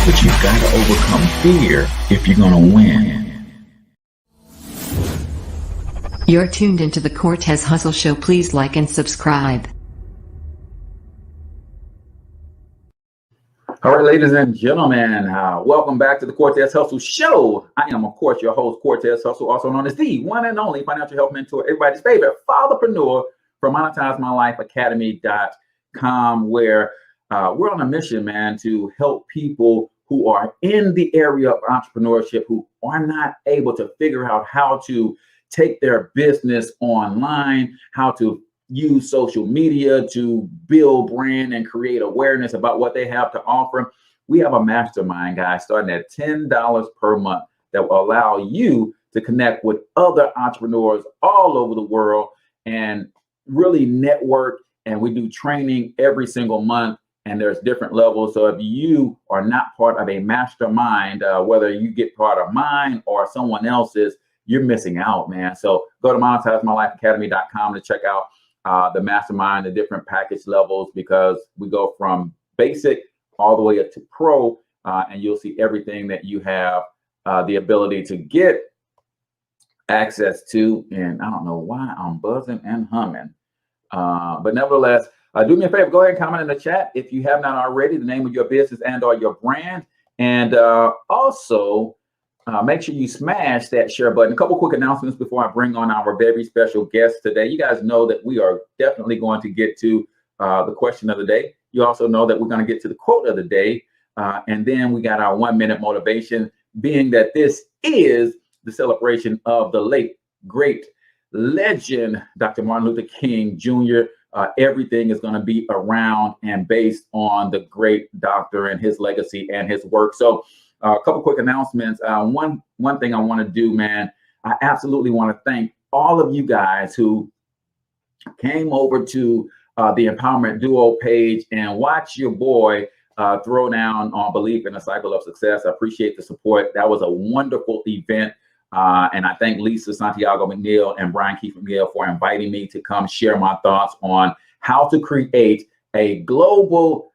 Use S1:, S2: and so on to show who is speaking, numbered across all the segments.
S1: But you've got to overcome fear if you're going to win.
S2: You're tuned into the Cortez Hustle Show. Please like and subscribe.
S1: All right, ladies and gentlemen, welcome back to the Cortez Hustle Show. I am, of course, your host, Cortez Hustle, also known as the one and only financial health mentor, everybody's favorite fatherpreneur from MonetizeMyLifeAcademy.com, where we're on a mission, man, to help people who are in the area of entrepreneurship who are not able to figure out how to take their business online, how to use social media to build brand and create awareness about what they have to offer. We have a mastermind, guys, starting at $10 per month that will allow you to connect with other entrepreneurs all over the world and really network. And we do training every single month, and there's different levels. So if you are not part of a mastermind, whether you get part of mine or someone else's, you're missing out, man. So go to MonetizeMyLifeAcademy.com to check out the mastermind, the different package levels, because we go from basic all the way up to pro, and you'll see everything that you have the ability to get access to. And I don't know why I'm buzzing and humming, but nevertheless, do me a favor, go ahead and comment in the chat if you have not already, the name of your business and or your brand, and also make sure you smash that share button. A couple quick announcements before I bring on our very special guest today. You guys know that we are definitely going to get to the question of the day. You also know that we're going to get to the quote of the day. And then we got our 1 minute motivation, being that this is the celebration of the late, great legend, Dr. Martin Luther King Jr. Everything is going to be around and based on the great doctor and his legacy and his work. So a couple quick announcements. One thing I want to do, man, I absolutely want to thank all of you guys who came over to the Empowerment Duo page and watch your boy throw down on Belief in a Cycle of Success. I appreciate the support. That was a wonderful event. And I thank Lisa Santiago McNeil and Brian Keith McNeil for inviting me to come share my thoughts on how to create a global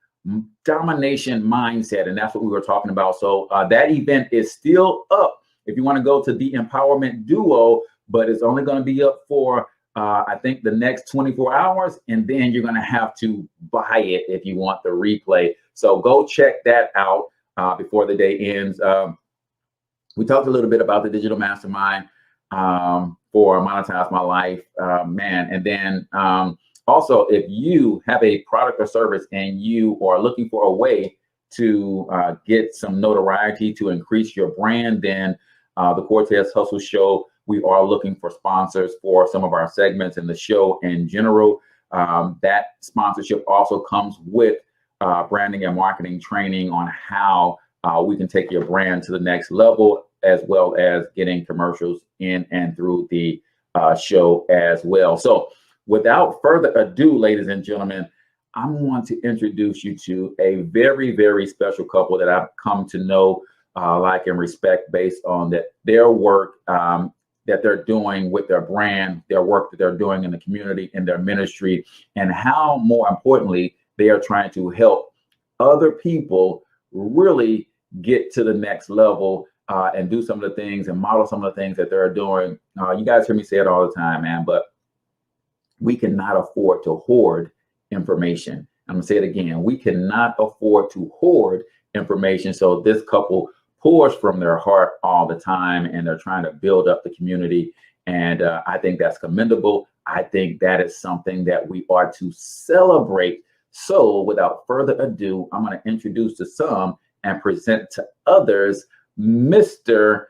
S1: domination mindset. And that's what we were talking about. So that event is still up if you want to go to the Empowerment Duo, but it's only going to be up for I think the next 24 hours, and then you're going to have to buy it if you want the replay. So go check that out before the day ends. We talked a little bit about the digital mastermind for Monetize My Life, man. And then also, if you have a product or service and you are looking for a way to get some notoriety to increase your brand, then the Cortez Hustle Show, we are looking for sponsors for some of our segments in the show in general. That sponsorship also comes with branding and marketing training on how we can take your brand to the next level, as well as getting commercials in and through the show as well. So without further ado, ladies and gentlemen, I want to introduce you to a very, very special couple that I've come to know, like, and respect based on their work that they're doing with their brand, their work that they're doing in the community, in their ministry, and how, more importantly, they are trying to help other people really get to the next level and do some of the things and model some of the things that they're doing. You guys hear me say it all the time, man, but we cannot afford to hoard information. I'm gonna say it again. We cannot afford to hoard information. So this couple pours from their heart all the time, and they're trying to build up the community. And I think that's commendable. I think that is something that we are to celebrate. So without further ado, I'm going to introduce to some and present to others, Mr.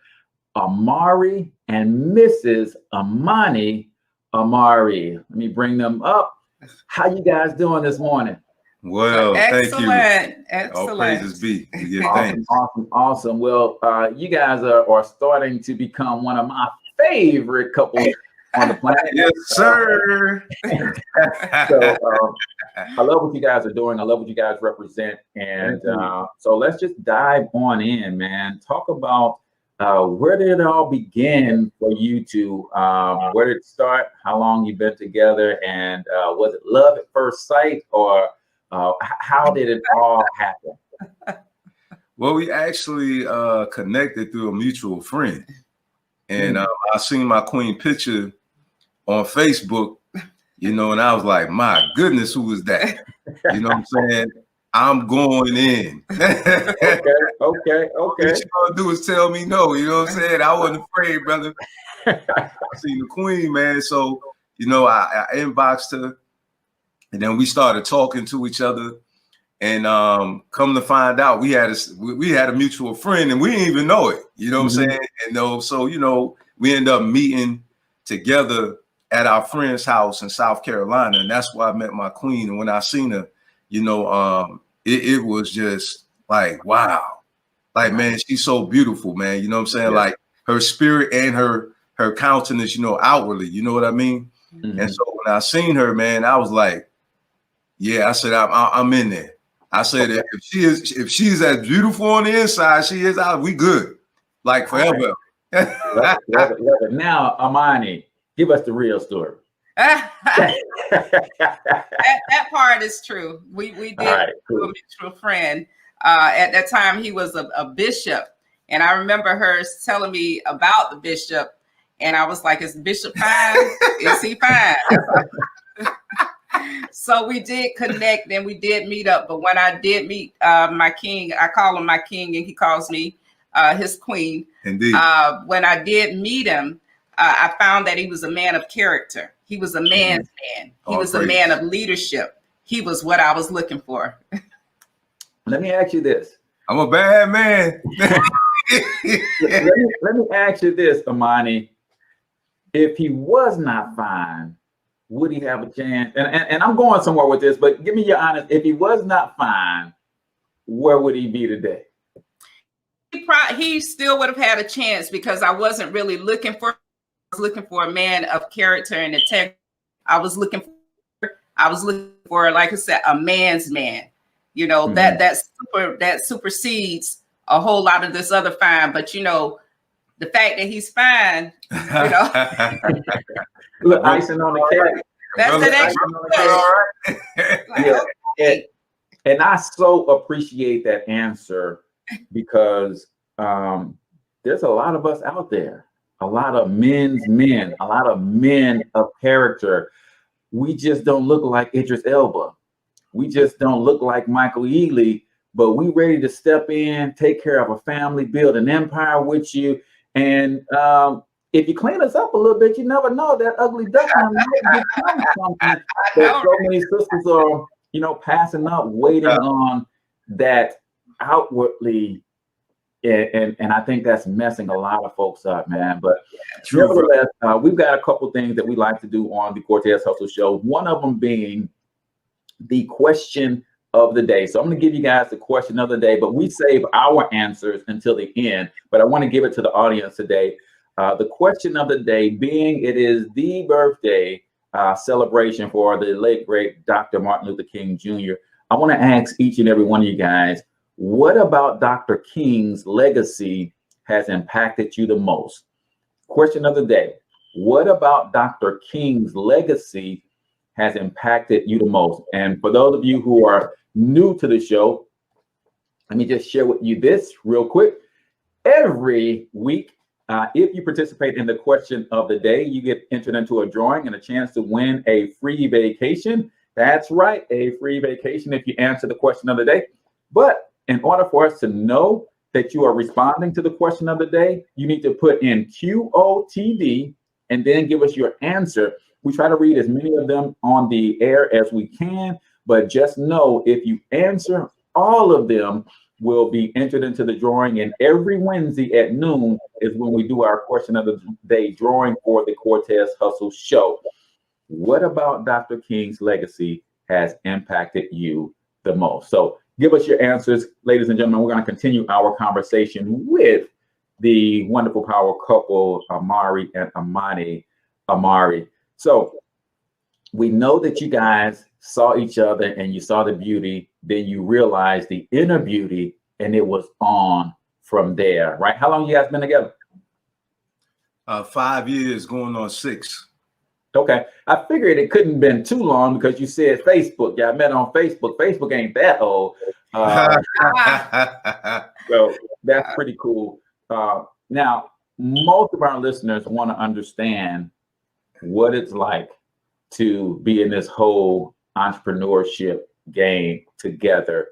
S1: Amari and Mrs. Amani Amari. Let me bring them up. How you guys doing this morning?
S3: Well,
S4: excellent.
S3: Thank you.
S4: Excellent.
S3: All praises be. We give
S1: Awesome,
S3: thanks.
S1: awesome. Well, you guys are starting to become one of my favorite couples on the planet.
S3: Yes, sir.
S1: So I love what you guys are doing. I love what you guys represent. And so let's just dive on in, man. Talk about where did it all begin for you two? Where did it start? How long you've been together? And was it love at first sight, or how did it all happen?
S3: Well, we actually connected through a mutual friend. And I seen my queen picture on Facebook, you know, and I was like, my goodness, who is that? You know what I'm saying? I'm going in.
S1: Okay.
S3: What you gonna do is tell me no. You know what I'm saying? I wasn't afraid, brother. I seen the queen, man. So, you know, I inboxed her, and then we started talking to each other. And come to find out, we had a mutual friend, and we didn't even know it. You know what I'm saying? And so you know, we ended up meeting together at our friend's house in South Carolina, and that's where I met my queen. And when I seen her, you know, it was just like, wow, like, man, she's so beautiful, man. You know what I'm saying? Like her spirit and her countenance, you know, outwardly. You know what I mean? And so when I seen her, man, I was like, yeah, I said, I'm in there. I said, if she's as beautiful on the inside, she is out, we good, like forever.
S1: Love it. Now, Amani, give us the real story.
S4: that part is true. We did a mutual friend. At that time, he was a bishop, and I remember her telling me about the bishop, and I was like, "Is the bishop fine? Is he fine?" So we did connect, and we did meet up. But when I did meet my king, I call him my king, and he calls me his queen.
S3: Indeed.
S4: When I did meet him, I found that he was a man of character. He was a man's man. He was a man of leadership. He was what I was looking for.
S1: Let me ask you this.
S3: I'm a bad man.
S1: let me ask you this, Amani. If he was not fine, would he have a chance? And I'm going somewhere with this, but give me your honest. If he was not fine, where would he be today?
S4: He still would have had a chance, because I wasn't really looking for. I was looking for a man of character and integrity. I was looking for, like I said, a man's man. You know, that supersedes a whole lot of this other fine. But you know, the fact that he's fine, you know.
S1: Look, icing on the cake.
S4: That's the next.
S1: Yeah. And I so appreciate that answer, because there's a lot of us out there, a lot of men's men, a lot of men of character. We just don't look like Idris Elba. We just don't look like Michael Ealy, but we ready to step in, take care of a family, build an empire with you. And if you clean us up a little bit, you never know, that ugly duckling might become something that so many sisters are, you know, passing up, waiting on that outwardly. And I think that's messing a lot of folks up, man. But nevertheless, we've got a couple things that we like to do on the Cortez Hustle Show. One of them being the question of the day. So I'm going to give you guys the question of the day, but we save our answers until the end. But I want to give it to the audience today. The question of the day being, it is the birthday celebration for the late, great Dr. Martin Luther King Jr. I want to ask each and every one of you guys, what about Dr. King's legacy has impacted you the most? Question of the day. What about Dr. King's legacy has impacted you the most? And for those of you who are new to the show, let me just share with you this real quick. Every week, if you participate in the question of the day, you get entered into a drawing and a chance to win a free vacation. That's right, a free vacation if you answer the question of the day. But in order for us to know that you are responding to the question of the day, you need to put in QOTD and then give us your answer. We try to read as many of them on the air as we can, but just know if you answer all of them, will be entered into the drawing. And every Wednesday at noon is when we do our question of the day drawing for the Cortez Hustle Show. What about Dr. King's legacy has impacted you the most? So give us your answers, ladies and gentlemen. We're going to continue our conversation with the wonderful power couple, Amari and Amari. So we know that you guys saw each other and you saw the beauty, then you realized the inner beauty, and it was on from there, right? How long you guys been together?
S3: 5 years, going on 6.
S1: Okay, I figured it couldn't have been too long because you said Facebook. Y'all met on Facebook. Facebook ain't that old. So that's pretty cool. Now, most of our listeners want to understand what it's like to be in this whole entrepreneurship game together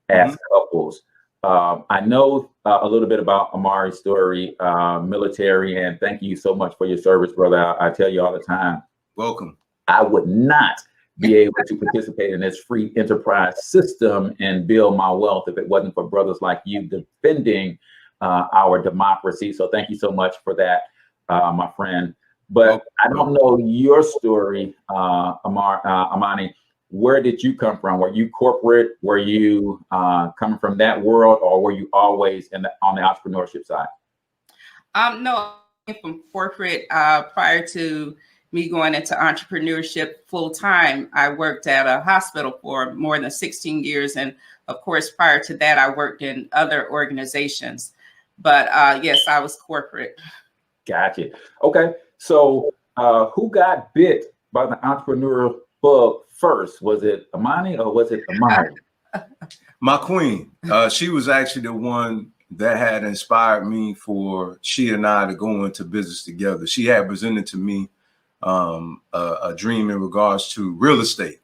S1: as couples. I know a little bit about Amari's story, military, and thank you so much for your service, brother. I tell you all the time.
S3: Welcome.
S1: I would not be able to participate in this free enterprise system and build my wealth if it wasn't for brothers like you defending our democracy. So thank you so much for that, my friend. But I don't know your story, Amani. Where did you come from? Were you corporate? Were you coming from that world, or were you always on the entrepreneurship side?
S4: No, I came from corporate. Prior to me going into entrepreneurship full time, I worked at a hospital for more than 16 years. And of course, prior to that, I worked in other organizations. But yes, I was corporate.
S1: Gotcha. Okay. So who got bit by the entrepreneurial bug first? Was it Amani or was it Amari?
S3: My queen. She was actually the one that had inspired me for she and I to go into business together. She had presented to me a dream in regards to real estate.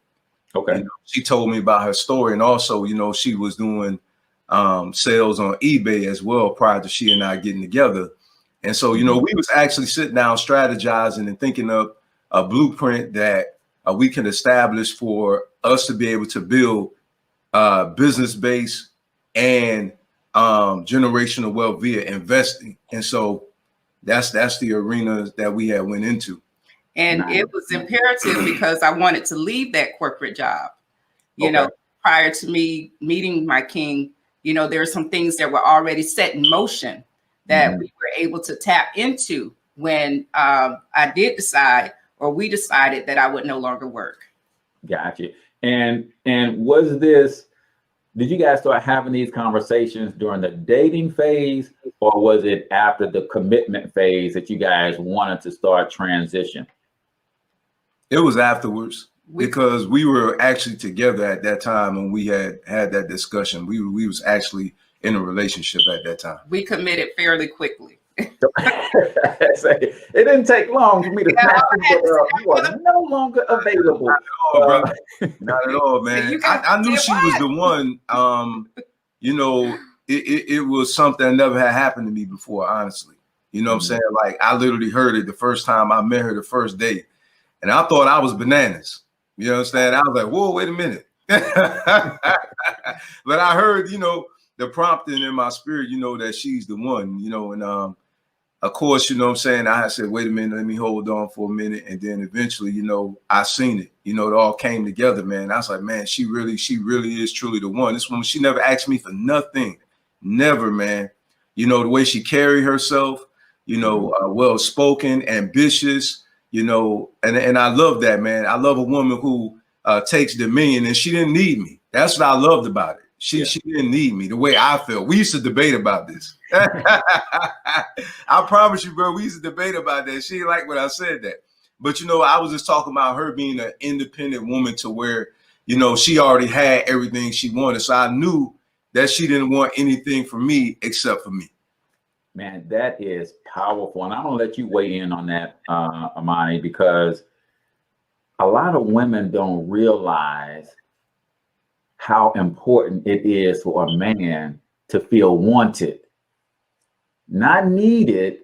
S1: Okay.
S3: You know, she told me about her story, and also, you know, she was doing sales on eBay as well prior to she and I getting together. And so, you know, we was actually sitting down strategizing and thinking of a blueprint that we can establish for us to be able to build business base and generational wealth via investing. And so that's the arena that we had went into.
S4: And it was imperative because I wanted to leave that corporate job. You know, prior to me meeting my king, you know, there were some things that were already set in motion that we were able to tap into when I did decide, or we decided, that I would no longer work.
S1: Gotcha. And was this, did you guys start having these conversations during the dating phase, or was it after the commitment phase that you guys wanted to start transition?
S3: It was afterwards, because we were actually together at that time and we had that discussion. We was actually in a relationship at that time.
S4: We committed fairly quickly.
S1: It didn't take long for me to snap you are no longer available.
S3: Not at all, brother. Not at all, man. I knew she was the one. You know, it was something that never had happened to me before, honestly. You know what I'm saying? Like, I literally heard it the first time I met her, the first day, and I thought I was bananas. You know what I'm saying? I was like, whoa, wait a minute. But I heard, you know, the prompting in my spirit, you know, that she's the one, you know, and of course, you know what I'm saying, I said, wait a minute, let me hold on for a minute. And then eventually, you know, I seen it, you know, it all came together, man. I was like, man, she really is truly the one. This woman, she never asked me for nothing. Never, man. You know, the way she carried herself, you know, well-spoken, ambitious, you know, and I love that, man. I love a woman who takes dominion, and she didn't need me. That's what I loved about it. She didn't need me the way I felt. We used to debate about this. I promise you, bro, we used to debate about that. She didn't like what I said that. But, you know, I was just talking about her being an independent woman to where, you know, she already had everything she wanted. So I knew that she didn't want anything from me except for me.
S1: Man, that is powerful. And I'm going to let you weigh in on that, Amani, because a lot of women don't realize how important it is for a man to feel wanted. Not needed,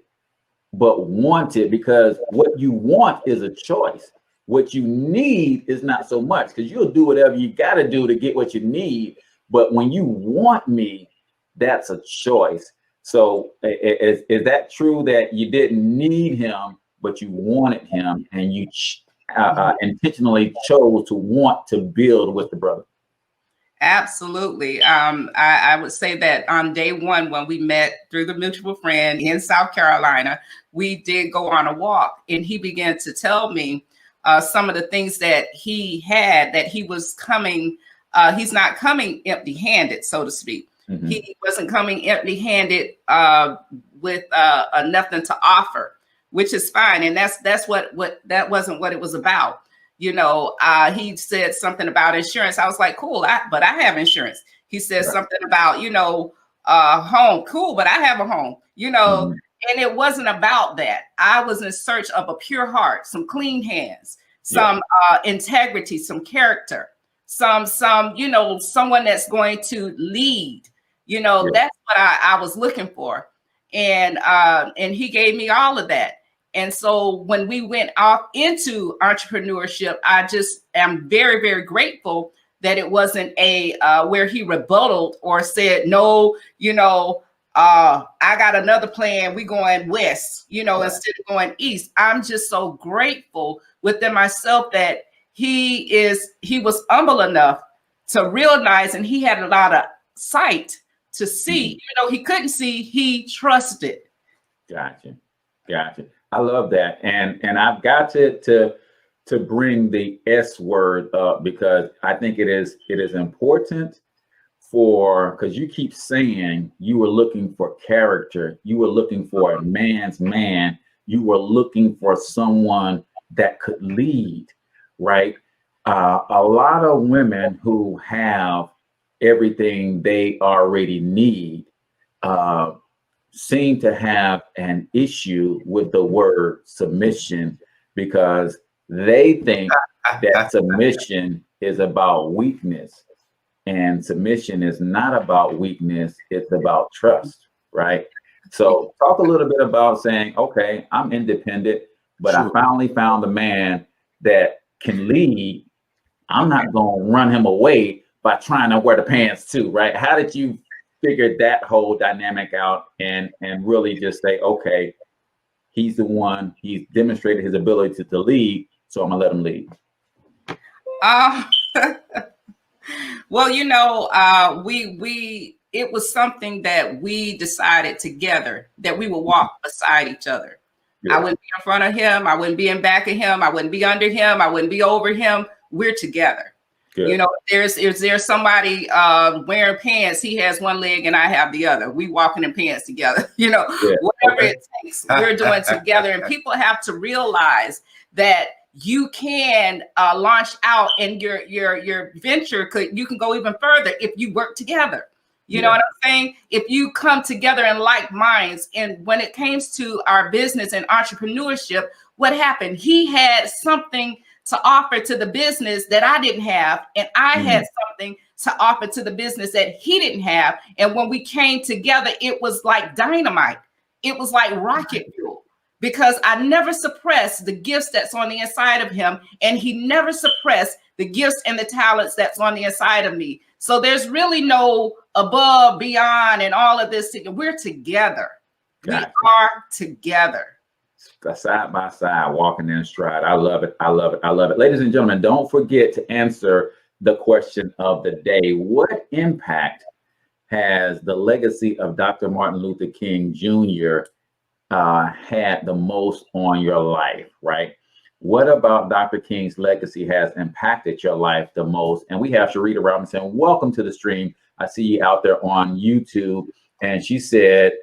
S1: but wanted, because what you want is a choice. What you need is not so much, because you'll do whatever you got to do to get what you need. But when you want me, that's a choice. So is that true that you didn't need him, but you wanted him, and you intentionally chose to want to build with the brother?
S4: Absolutely. I would say that on day one, when we met through the mutual friend in South Carolina, we did go on a walk, and he began to tell me some of the things that he had, that he was coming. He's not coming empty-handed, so to speak. Mm-hmm. He wasn't coming empty-handed with nothing to offer, which is fine. And that's what that wasn't what it was about. You know, he said something about insurance. I was like, cool, but I have insurance. He said something about, you know, home. Cool, but I have a home, you know.
S1: Mhm.
S4: And it wasn't about that. I was in search of a pure heart, some clean hands, some integrity, some character, some, you know, someone that's going to lead. You know, that's what I was looking for. And he gave me all of that. And so when we went off into entrepreneurship, I just am very, very grateful that it wasn't a where he rebutted or said, no, you know, I got another plan. We going west, you know, instead of going east. I'm just so grateful within myself that he was humble enough to realize, and he had a lot of sight to see, even though he couldn't see, he trusted.
S1: Gotcha. I love that. And I've got to bring the S word up because I think it is important because you keep saying you were looking for character, you were looking for a man's man, you were looking for someone that could lead, right? A lot of women who have everything they already need seem to have an issue with the word submission because they think that submission is about weakness. And submission is not about weakness, it's about trust, right? So talk a little bit about saying, okay, I'm independent, but I finally found a man that can lead. I'm not going to run him away by trying to wear the pants too, right? How did you figure that whole dynamic out and really just say, okay, he's the one, he's demonstrated his ability to lead, so I'm gonna let him lead?
S4: Well, you know, it was something that we decided together that we would walk beside each other. I wouldn't be in front of him. I wouldn't be in back of him. I wouldn't be under him. I wouldn't be over him. We're together. Good. You know, is there somebody wearing pants? He has one leg and I have the other. We walking in pants together. You know, whatever it takes, we're doing together. And people have to realize that you can launch out and your venture you can go even further if you work together. You know what I'm saying? If you come together in like minds. And when it comes to our business and entrepreneurship, what happened? He had something to offer to the business that I didn't have, and I had something to offer to the business that he didn't have. And when we came together, it was like dynamite. It was like rocket fuel. Because I never suppressed the gifts that's on the inside of him, and he never suppressed the gifts and the talents that's on the inside of me. So there's really no above, beyond, and all of this. We're together. We are together.
S1: Side by side, walking in stride. I love it. I love it. I love it. Ladies and gentlemen, don't forget to answer the question of the day. What impact has the legacy of Dr. Martin Luther King Jr. Had the most on your life, right? What about Dr. King's legacy has impacted your life the most? And we have Sharita Robinson. Welcome to the stream. I see you out there on YouTube. And she said,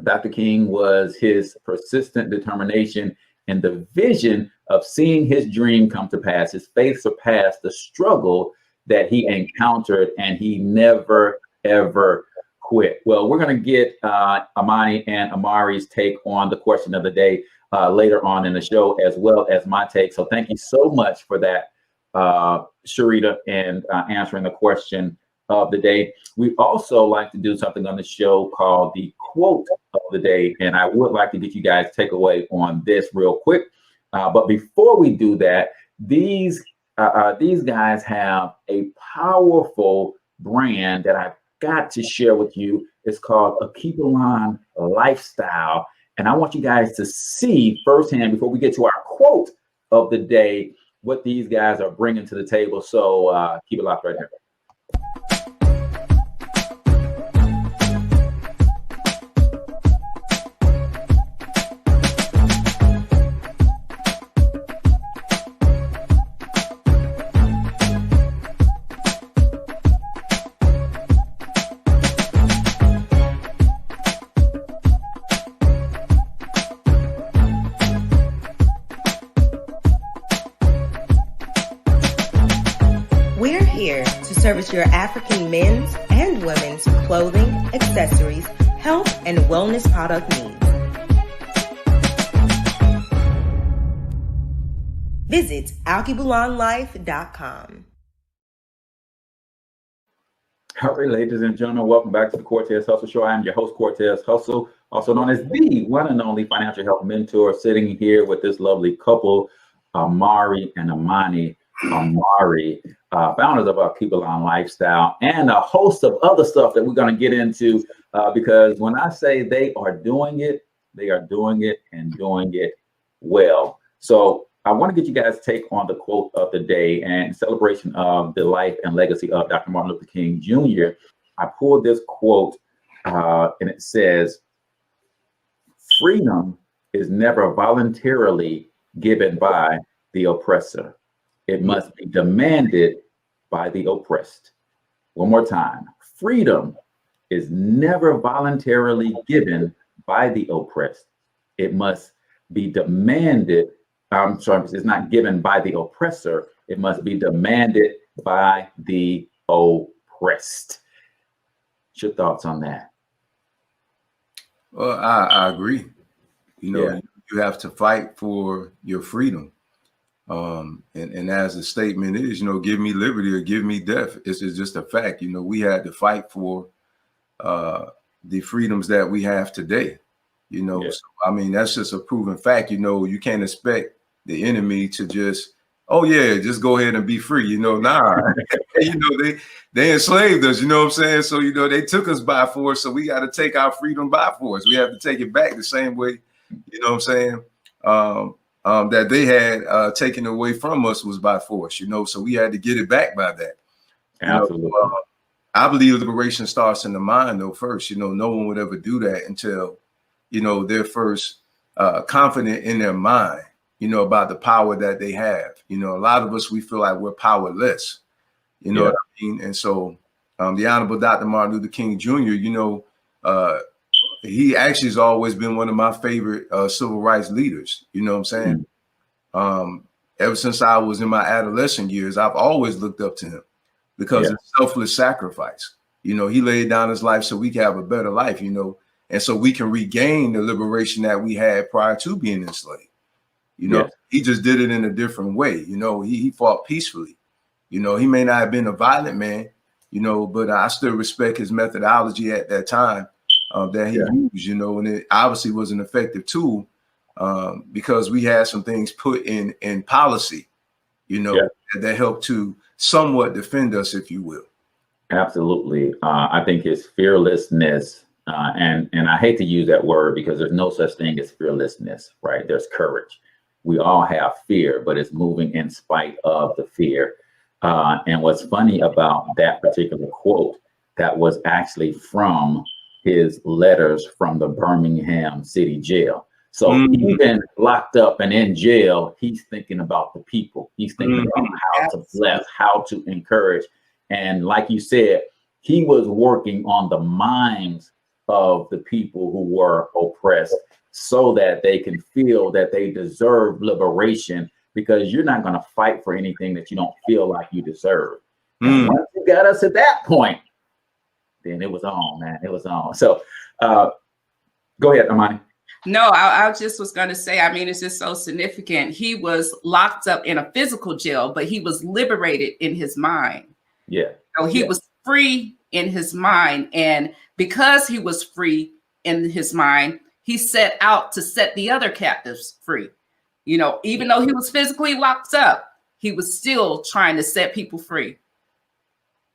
S1: Dr. King was his persistent determination and the vision of seeing his dream come to pass. His faith surpassed the struggle that he encountered, and he never, ever quit. Well, we're going to get Amani and Amari's take on the question of the day later on in the show, as well as my take. So thank you so much for that, Sharita, and answering the question of the day. We also like to do something on the show called the quote of the day, and I would like to get you guys takeaway on this real quick. But before we do that, these guys have a powerful brand that I've got to share with you. It's called a Keep-A-Line Lifestyle, and I want you guys to see firsthand before we get to our quote of the day what these guys are bringing to the table. So keep it locked right here.
S5: service your African men's and women's clothing, accessories, health, and wellness product needs. Visit alkebulanlife.com.
S1: All right, ladies and gentlemen, welcome back to the Cortez Hustle Show. I am your host, Cortez Hustle, also known as the one and only financial health mentor, sitting here with this lovely couple, Amari and Amani. Amari, founders of Keep-A-Line Lifestyle, and a host of other stuff that we're going to get into, because when I say they are doing it and doing it well. So I want to get you guys' take on the quote of the day and celebration of the life and legacy of Dr. Martin Luther King Jr. I pulled this quote and it says, "Freedom is never voluntarily given by the oppressor. It must be demanded by the oppressed." One more time. Freedom is never voluntarily given by the oppressed. It must be demanded. I'm sorry, it's not given by the oppressor. It must be demanded by the oppressed. What's your thoughts on that?
S3: Well, I agree. You have to fight for your freedom. And as the statement is, give me liberty or give me death. It's just a fact. We had to fight for the freedoms that we have today. So, I mean, that's just a proven fact. You can't expect the enemy to just go ahead and be free. Nah. They enslaved us, you know what I'm saying? So, they took us by force. So we got to take our freedom by force. We have to take it back the same way, you know what I'm saying? That they had taken away from us was by force, so we had to get it back by that.
S1: Absolutely.
S3: I believe liberation starts in the mind, though, first. No one would ever do that until, they're first confident in their mind, about the power that they have. A lot of us, we feel like we're powerless, what I mean? And so the Honorable Dr. Martin Luther King Jr., he actually has always been one of my favorite civil rights leaders. You know what I'm saying? Ever since I was in my adolescent years, I've always looked up to him because of selfless sacrifice. He laid down his life so we can have a better life, and so we can regain the liberation that we had prior to being enslaved. He just did it in a different way. He fought peacefully. He may not have been a violent man, but I still respect his methodology at that time. That he used, and it obviously was an effective tool because we had some things put in policy, that helped to somewhat defend us, if you will.
S1: Absolutely. I think his fearlessness, and I hate to use that word because there's no such thing as fearlessness, right? There's courage. We all have fear, but it's moving in spite of the fear. And what's funny about that particular quote, that was actually from his letters from the Birmingham City Jail. So even locked up and in jail, he's thinking about the people. He's thinking about how to bless, how to encourage. And like you said, he was working on the minds of the people who were oppressed so that they can feel that they deserve liberation, because you're not going to fight for anything that you don't feel like you deserve. And once you got us at that point, then it was on, man. It was on. So go ahead, Amani.
S4: No, I just was going to say, I mean, it's just so significant. He was locked up in a physical jail, but he was liberated in his mind.
S1: Yeah.
S4: So he was free in his mind. And because he was free in his mind, he set out to set the other captives free. Even though he was physically locked up, he was still trying to set people free.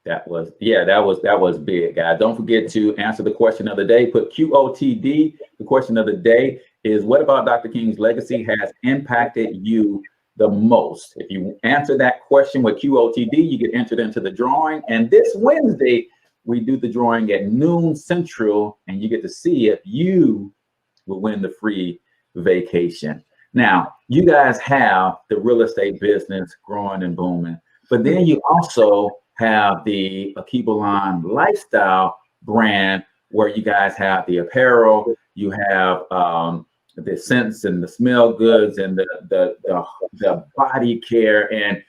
S1: That was big, guys. Don't forget to answer the question of the day. Put QOTD. The question of the day is, what about Dr. King's legacy has impacted you the most? If you answer that question with QOTD, you get entered into the drawing. And this Wednesday, we do the drawing at noon Central, and you get to see if you will win the free vacation. Now, you guys have the real estate business growing and booming, but then you also have the Keep-A-Line Lifestyle brand, where you guys have the apparel, you have the scents and the smell goods and the body care. And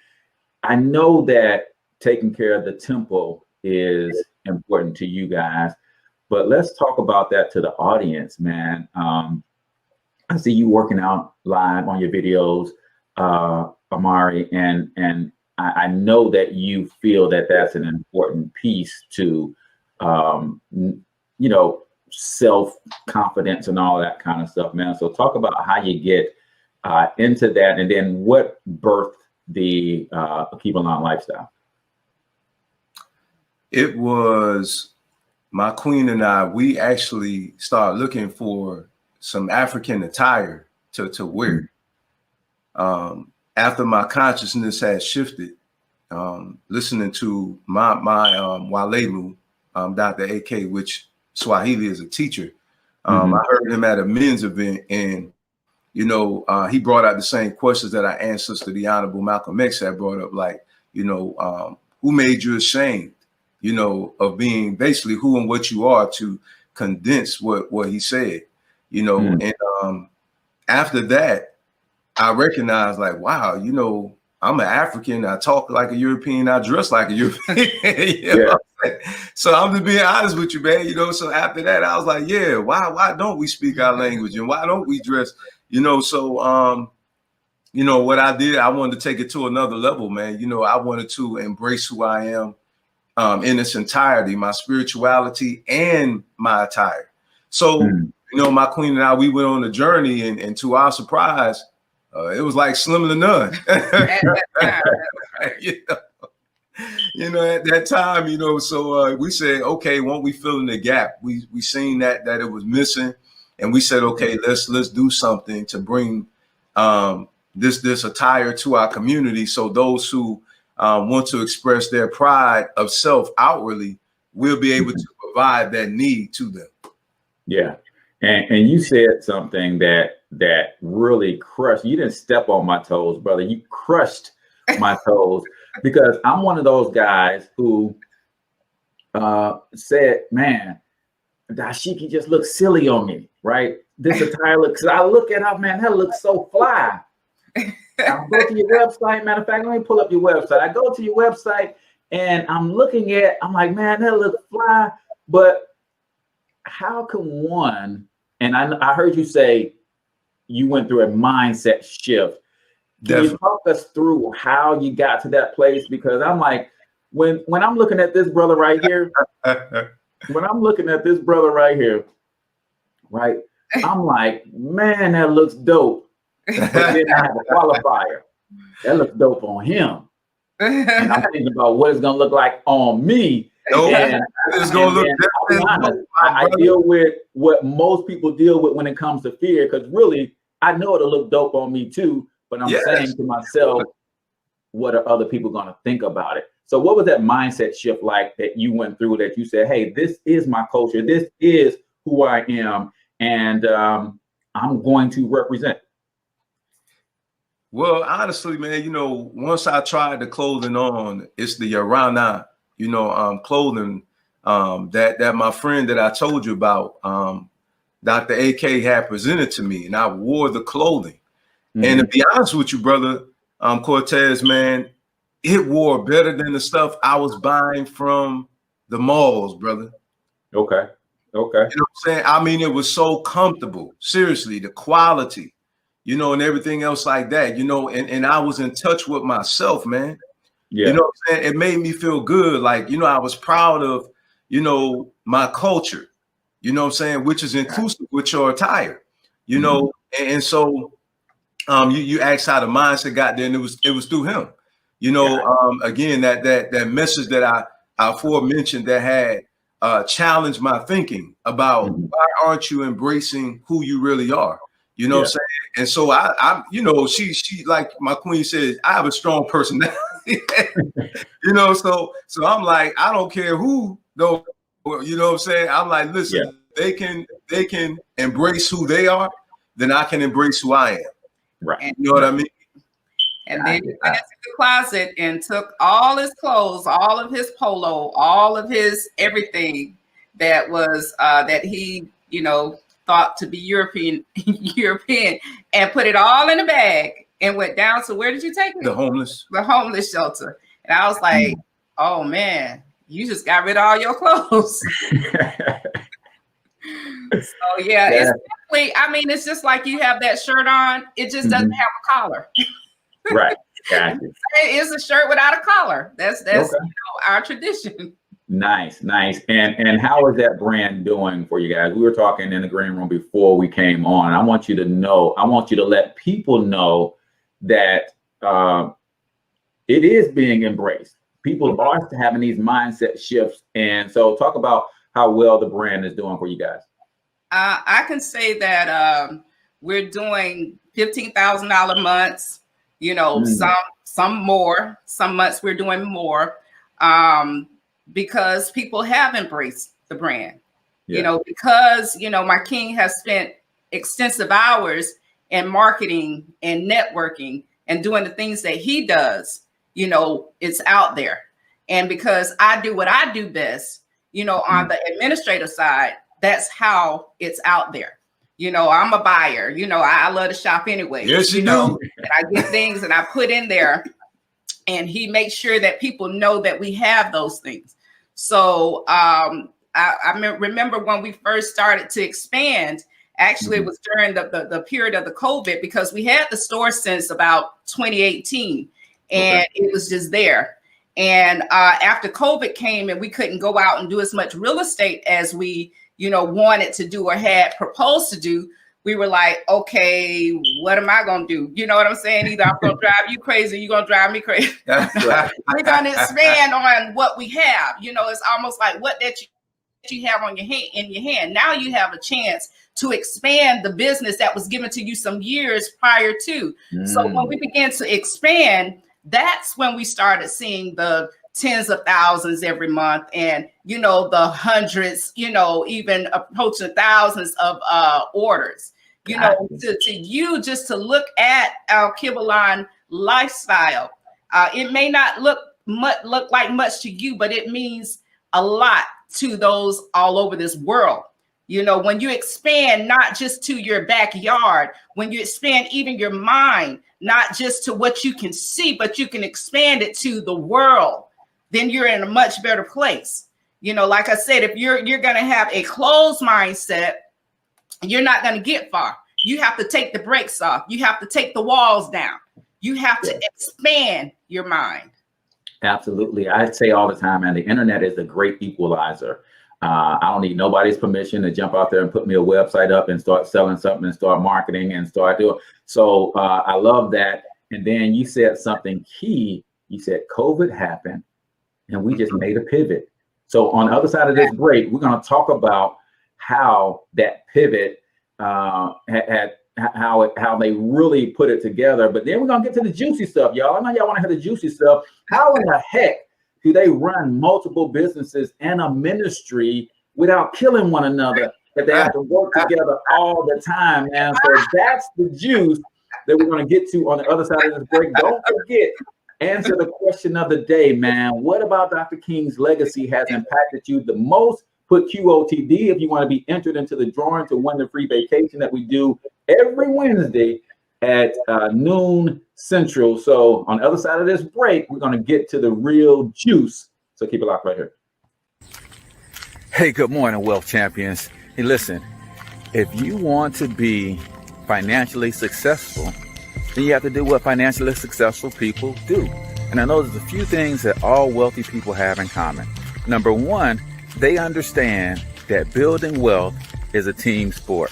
S1: I know that taking care of the temple is important to you guys. But let's talk about that to the audience, man. I see you working out live on your videos, Amari, and I know that you feel that that's an important piece to, you know, self-confidence and all that kind of stuff, man. So talk about how you get into that, and then what birthed the Keep On lifestyle.
S3: It was my queen and I, we actually started looking for some African attire to wear. After my consciousness had shifted, listening to my Walemu, Dr. AK, which Swahili is a teacher. I heard him at a men's event, and you know, he brought out the same questions that our ancestor, the Honorable Malcolm X, had brought up, like, you know, who made you ashamed, you know, of being basically who and what you are, to condense what he said, you know. And after that, I recognized, like, wow, you know, I'm an African, I talk like a European, I dress like a European. You know? So I'm just being honest with you, man. You know, so after that, I was like, yeah, why don't we speak our language, and why don't we dress? You know, so you know, what I did, I wanted to take it to another level, man. You know, I wanted to embrace who I am in its entirety, my spirituality and my attire. So, you know, my queen and I, we went on a journey, and to our surprise, it was like slim to none. You know, at that time, you know, so we said, okay, won't we fill in the gap? We seen that it was missing, and we said, okay, let's do something to bring this attire to our community, so those who want to express their pride of self outwardly will be able to provide that need to them. Yeah.
S1: And you said something that really crushed. You didn't step on my toes, brother. You crushed my toes, because I'm one of those guys who said, man, dashiki just looks silly on me, right? This attire looks, I look at it, man, that looks so fly. I'll go to your website. Matter of fact, let me pull up your website. I go to your website and I'm looking at, I'm like, man, that looks fly. But how can one, and I heard you say you went through a mindset shift. Can you talk us through how you got to that place? Because I'm like, when I'm looking at this brother right here, right, I'm like, man, that looks dope. But then I have a qualifier. That looks dope on him. And I'm thinking about what it's gonna look like on me.
S3: It's gonna look different.
S1: I deal with what most people deal with when it comes to fear, because really, I know it'll look dope on me too. But I'm saying to myself, what are other people going to think about it? So what was that mindset shift like that you went through, that you said, hey, this is my culture, this is who I am, and I'm going to represent?
S3: Well, honestly, man, you know, once I tried the clothing on, it's the Yarana, you know, clothing that my friend that I told you about, Dr. AK, had presented to me, and I wore the clothing. And to be honest with you, brother, Cortez, man, it wore better than the stuff I was buying from the malls, brother.
S1: Okay.
S3: You know what I'm saying? I mean, it was so comfortable. Seriously, the quality, you know, and everything else like that, you know, and I was in touch with myself, man. Yeah. You know what I'm saying? It made me feel good. Like, you know, I was proud of, you know, my culture, you know what I'm saying, which is inclusive with your attire, you know, and so you asked how the mindset got there, and it was through him. You know, again, that message that I aforementioned that had challenged my thinking about why aren't you embracing who you really are? You know what I'm saying? And so I you know, she like my queen said, I have a strong personality. You know, so I'm like, I don't care who though, you know what I'm saying? I'm like, listen, they can embrace who they are, then I can embrace who I am.
S1: Right.
S3: You know what I mean?
S4: And then he went into the closet and took all his clothes, all of his polo, all of his everything that was that he, you know, thought to be European, and put it all in a bag and went down. So where did you take me?
S3: The homeless
S4: shelter. And I was like, Oh man, you just got rid of all your clothes. So yeah, it's definitely, I mean, it's just like you have that shirt on, it just doesn't have a collar.
S1: Right. Gotcha.
S4: It's a shirt without a collar. That's okay. Our tradition.
S1: Nice. And how is that brand doing for you guys? We were talking in the green room before we came on. I want you to let people know that it is being embraced. People are having these mindset shifts. And so talk about how well the brand is doing for you guys.
S4: I can say that we're doing $15,000 months, some more, some months we're doing more, because people have embraced the brand, because, my king has spent extensive hours in marketing and networking and doing the things that he does, it's out there. And because I do what I do best, on the administrative side, that's how it's out there. I'm a buyer, I love to shop anyway.
S3: Yes, you know,
S4: and I get things and I put in there, and he makes sure that people know that we have those things. So I remember when we first started to expand, actually it was during the period of the COVID, because we had the store since about 2018 and it was just there. And after COVID came and we couldn't go out and do as much real estate as we, wanted to do or had proposed to do, we were like, okay, what am I going to do? You know what I'm saying? Either I'm going to drive you crazy or you're going to drive me crazy. We're going to expand on what we have. It's almost like what that you have on in your hand. Now you have a chance to expand the business that was given to you some years prior to. So when we began to expand, that's when we started seeing the tens of thousands every month, and the hundreds, even approaching thousands of orders. To look at our Kibalon lifestyle, it may not look like much to you, but it means a lot to those all over this world. When you expand not just to your backyard, when you expand even your mind, not just to what you can see, but you can expand it to the world, then you're in a much better place. Like I said, if you're going to have a closed mindset, you're not going to get far. You have to take the brakes off. You have to take the walls down. You have to expand your mind.
S1: Absolutely. I say all the time, man, the internet is a great equalizer. I don't need nobody's permission to jump out there and put me a website up and start selling something and start marketing and start doing. So I love that. And then you said something key. You said COVID happened and we just made a pivot. So on the other side of this break, we're going to talk about how that pivot how they really put it together. But then we're going to get to the juicy stuff, y'all. I know y'all want to hear the juicy stuff. How in the heck do they run multiple businesses and a ministry without killing one another, if they have to work together all the time, man? So that's the juice that we're going to get to on the other side of this break. Don't forget, answer the question of the day, man. What about Dr. King's legacy has impacted you the most? Put QOTD if you want to be entered into the drawing to win the free vacation that we do every Wednesday at noon Central. So on the other side of this break, we're going to get to the real juice. So keep it locked right here.
S6: Hey, good morning, Wealth Champions. Hey, listen, if you want to be financially successful, then you have to do what financially successful people do. And I know there's a few things that all wealthy people have in common. Number one, they understand that building wealth is a team sport.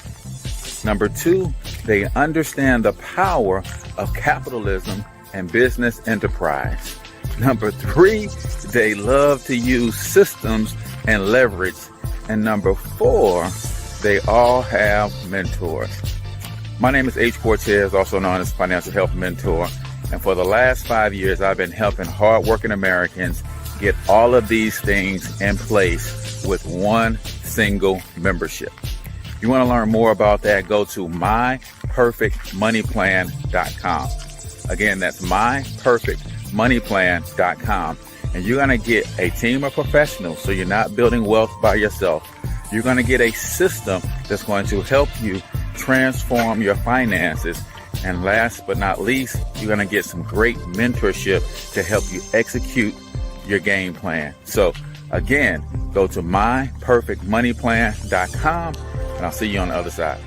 S6: Number two, they understand the power of capitalism and business enterprise. Number three, they love to use systems and leverage. And number four, they all have mentors. My name is H. Cortez, also known as Financial Health Mentor. And for the last 5 years, I've been helping hardworking Americans get all of these things in place with one single membership. If you want to learn more about that, go to myperfectmoneyplan.com. Again, that's myperfectmoneyplan.com. And you're going to get a team of professionals, so you're not building wealth by yourself. You're going to get a system that's going to help you transform your finances. And last but not least, you're going to get some great mentorship to help you execute your game plan. So again, go to myperfectmoneyplan.com, and I'll see you on the other side.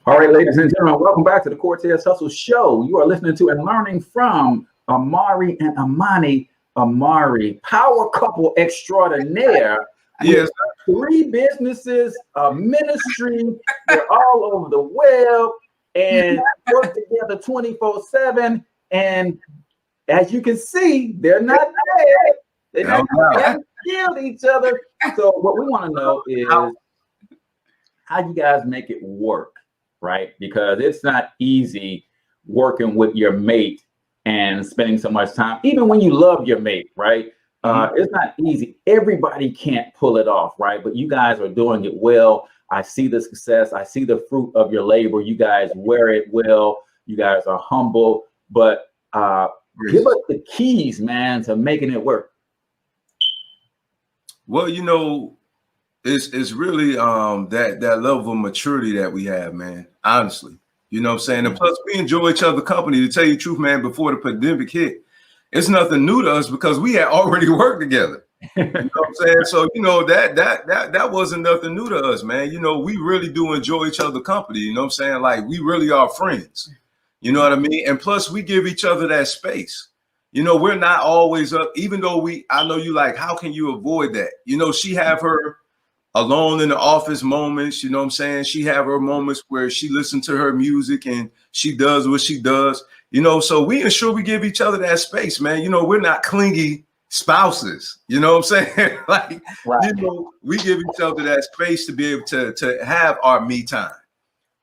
S1: All right, ladies and gentlemen, welcome back to the Cortez Hustle Show. You are listening to and learning from Amari and Amani. Amari, power couple extraordinaire.
S3: Yes.
S1: 3 businesses, a ministry. They're all over the web and work together 24/7. And as you can see, they're not dead. They haven't killed each other. So what we want to know is how you guys make it work, right? Because it's not easy working with your mate and spending so much time, even when you love your mate, right? It's not easy. Everybody can't pull it off, right? But you guys are doing it well. I see the success. I see the fruit of your labor. You guys wear it well. You guys are humble. But give us the keys, man, to making it work.
S3: Well, you know, it's really that level of maturity that we have, man. Honestly, you know what I'm saying? And plus, we enjoy each other's company. To tell you the truth, man, before the pandemic hit, it's nothing new to us because we had already worked together. You know what I'm saying? So, you know, that wasn't nothing new to us, man. You know, we really do enjoy each other's company. You know what I'm saying? Like, we really are friends. You know what I mean? And plus, we give each other that space. You know, we're not always up, even though I know you like, how can you avoid that? You know, she have her alone in the office moments, you know what I'm saying? She have her moments where she listens to her music and she does what she does, you know, so we ensure we give each other that space, man. You know, we're not clingy spouses, you know what I'm saying? Like, you know, we give each other that space to be able to have our me time.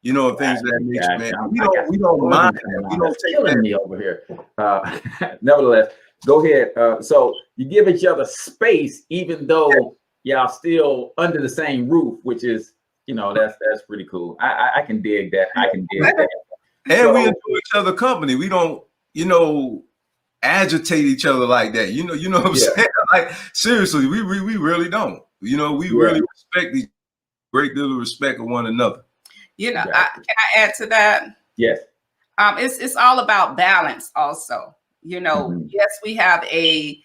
S3: You know, things of that nature, man. We don't mind that. We don't take that.
S1: Me over here. Nevertheless, go ahead. So you give each other space, even though y'all still under the same roof, which is, you know, that's pretty cool. I can dig that. I can dig that.
S3: And we enjoy each other company. We don't, you know, agitate each other like that. You know what I'm saying? Like, seriously, we really don't. You know, we really respect each great deal of respect of one another.
S4: You know, can I add to that?
S1: Yes.
S4: It's all about balance also. You know, yes, we have a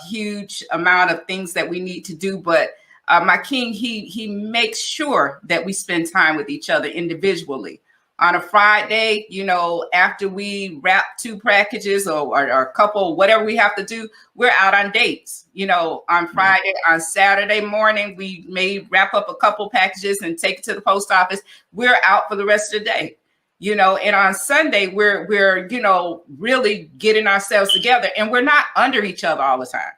S4: huge amount of things that we need to do, but my king, he makes sure that we spend time with each other individually. On a Friday, you know, after we wrap 2 packages or a couple, whatever we have to do, we're out on dates. You know, on Friday, on Saturday morning, we may wrap up a couple packages and take it to the post office. We're out for the rest of the day. You know, and on Sunday, we're you know, really getting ourselves together, and we're not under each other all the time.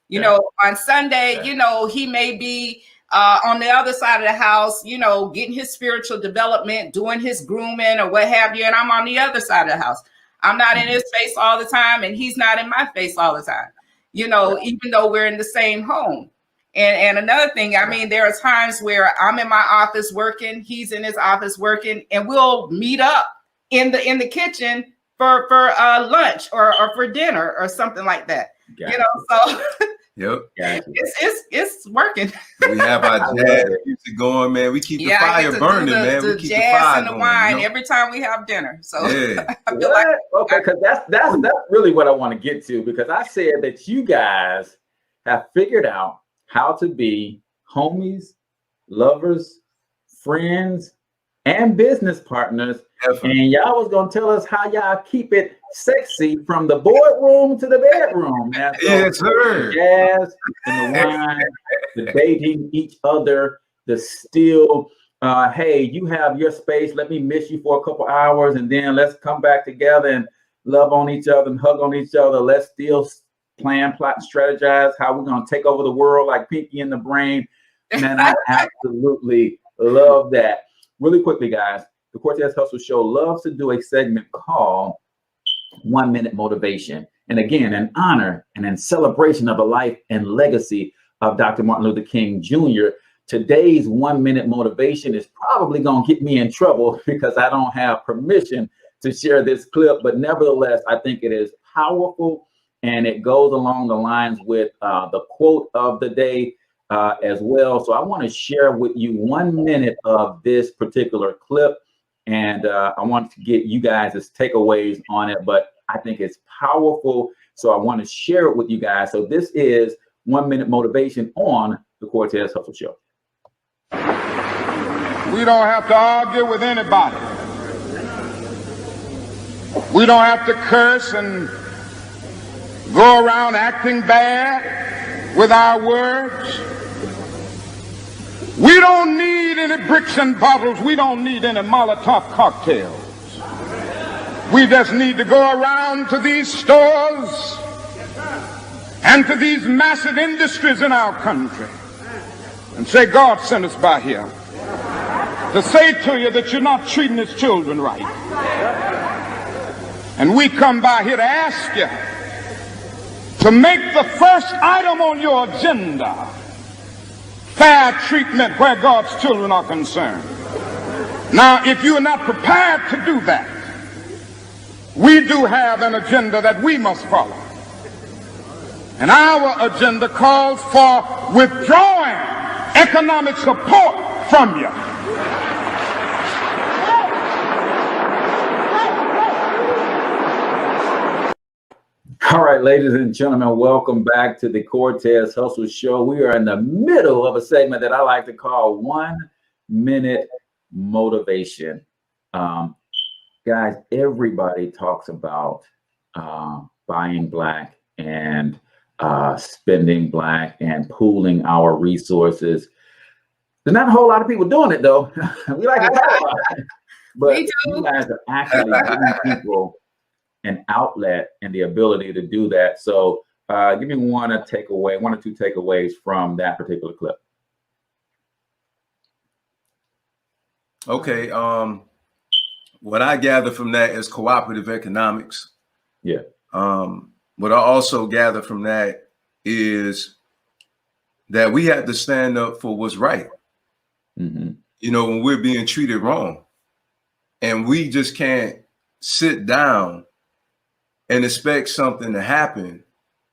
S4: You know, on Sunday, you know, he may be on the other side of the house, you know, getting his spiritual development, doing his grooming or what have you. And I'm on the other side of the house. I'm not in his face all the time, and he's not in my face all the time, you know, even though we're in the same home. And another thing, I mean, there are times where I'm in my office working, he's in his office working, and we'll meet up in the kitchen for lunch or for dinner or something like that. You know, so it's working.
S3: We have our jazz music going, man. We keep the fire burning, man. We keep the fire
S4: and the wine every time we have dinner. So
S1: I feel like okay, because that's really what I want to get to, because I said that you guys have figured out how to be homies, lovers, friends, and business partners. And y'all was gonna tell us how y'all keep it sexy from the boardroom to the bedroom. Man. So
S3: yes, sir.
S1: The jazz and the wine, the dating each other, the still, hey, you have your space. Let me miss you for a couple hours, and then let's come back together and love on each other and hug on each other. Let's still plan, plot, and strategize how we're gonna take over the world like Pinky in the Brain. Man, I absolutely love that. Really quickly, guys, the Cortez Hustle Show loves to do a segment called 1 Minute Motivation. And again, in honor and in celebration of the life and legacy of Dr. Martin Luther King Jr., today's 1 minute motivation is probably going to get me in trouble because I don't have permission to share this clip. But nevertheless, I think it is powerful, and it goes along the lines with the quote of the day as well. So I want to share with you 1 minute of this particular clip, and I want to get you guys' takeaways on it. But I think it's powerful. So I want to share it with you guys. So this is 1 minute motivation on the Cortez Hustle Show.
S7: We don't have to argue with anybody. We don't have to curse and go around acting bad with our words. We don't need any bricks and bottles. We don't need any Molotov cocktails. We just need to go around to these stores and to these massive industries in our country and say, God sent us by here to say to you that you're not treating his children right. And we come by here to ask you to make the first item on your agenda fair treatment where God's children are concerned. Now, if you are not prepared to do that, we do have an agenda that we must follow. And our agenda calls for withdrawing economic support from you.
S1: All right, ladies and gentlemen, welcome back to the Cortez Hustle Show. We are in the middle of a segment that I like to call 1 minute motivation. Guys, everybody talks about buying black and spending black and pooling our resources. There's not a whole lot of people doing it, though. We like to talk about it. But you guys are actually giving people an outlet and the ability to do that. So give me one or two takeaways from that particular clip.
S3: Okay. What I gather from that is cooperative economics.
S1: Yeah.
S3: What I also gather from that is that we have to stand up for what's right.
S1: Mm-hmm.
S3: You know, when we're being treated wrong, and we just can't sit down and expect something to happen